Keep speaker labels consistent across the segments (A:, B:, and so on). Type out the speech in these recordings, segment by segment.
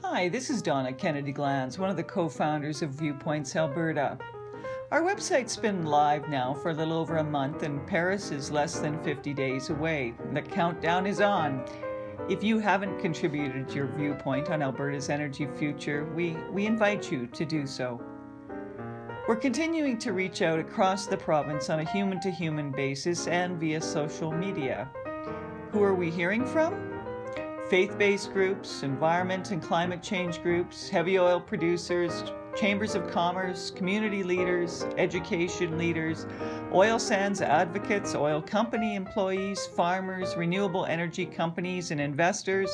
A: Hi, this is Donna, Kennedy-Glans, one of the co-founders of Viewpoints, Alberta. Our website's been live now for a little over a month, and Paris is less than 50 days away. The countdown is on. If you haven't contributed your viewpoint on Alberta's energy future, we invite you to do so. We're continuing to reach out across the province on a human-to-human basis and via social media. Who are we hearing from? Faith-based groups, environment and climate change groups, heavy oil producers, chambers of commerce, community leaders, education leaders, oil sands advocates, oil company employees, farmers, renewable energy companies and investors,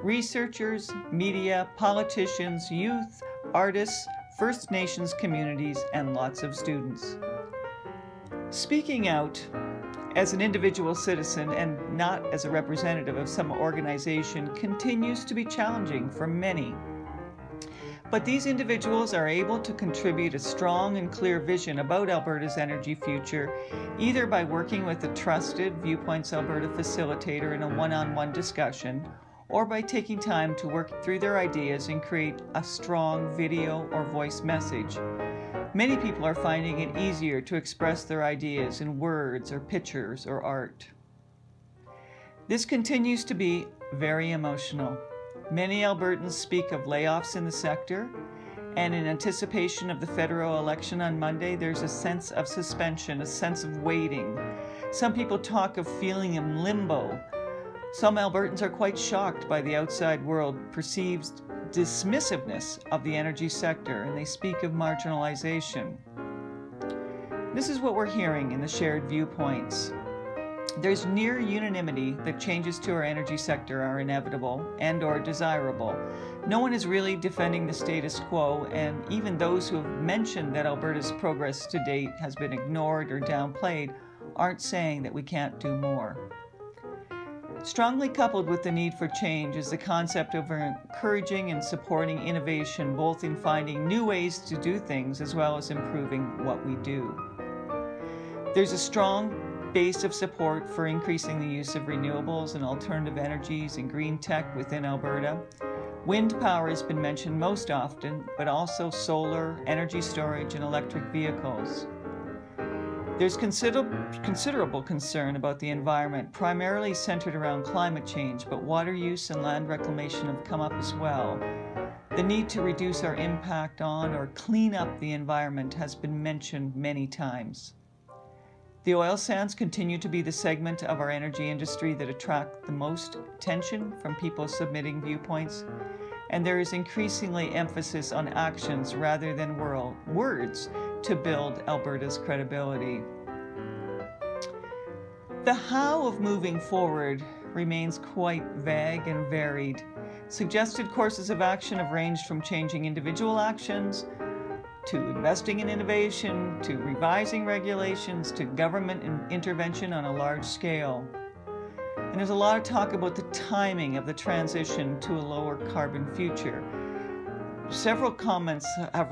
A: researchers, media, politicians, youth, artists, First Nations communities, and lots of students. Speaking out as an individual citizen and not as a representative of some organization continues to be challenging for many. But these individuals are able to contribute a strong and clear vision about Alberta's energy future, either by working with a trusted Viewpoints Alberta facilitator in a one-on-one discussion, or by taking time to work through their ideas and create a strong video or voice message. Many people are finding it easier to express their ideas in words or pictures or art. This continues to be very emotional. Many Albertans speak of layoffs in the sector, and in anticipation of the federal election on Monday, there's a sense of suspension, a sense of waiting. Some people talk of feeling in limbo. Some Albertans are quite shocked by the outside world perceived dismissiveness of the energy sector, and they speak of marginalization. This is what we're hearing in the shared viewpoints. There's near unanimity that changes to our energy sector are inevitable and/or desirable. No one is really defending the status quo, and even those who have mentioned that Alberta's progress to date has been ignored or downplayed aren't saying that we can't do more. Strongly coupled with the need for change is the concept of encouraging and supporting innovation, both in finding new ways to do things as well as improving what we do. There's a strong base of support for increasing the use of renewables and alternative energies and green tech within Alberta. Wind power has been mentioned most often, but also solar, energy storage, and electric vehicles. There's considerable concern about the environment, primarily centered around climate change, but water use and land reclamation have come up as well. The need to reduce our impact on or clean up the environment has been mentioned many times. The oil sands continue to be the segment of our energy industry that attract the most attention from people submitting viewpoints, and there is increasingly emphasis on actions rather than words to build Alberta's credibility. The how of moving forward remains quite vague and varied. Suggested courses of action have ranged from changing individual actions, to investing in innovation, to revising regulations, to government intervention on a large scale. And there's a lot of talk about the timing of the transition to a lower carbon future. Several comments have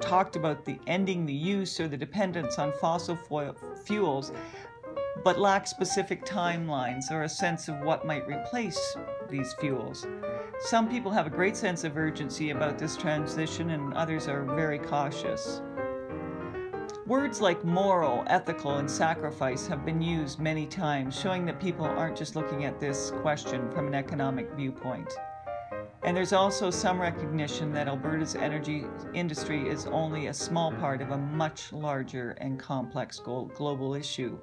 A: talked about the ending the use or the dependence on fossil fuels, but lack specific timelines or a sense of what might replace these fuels. Some people have a great sense of urgency about this transition, and others are very cautious. Words like moral, ethical, and sacrifice have been used many times, showing that people aren't just looking at this question from an economic viewpoint. And there's also some recognition that Alberta's energy industry is only a small part of a much larger and complex global issue.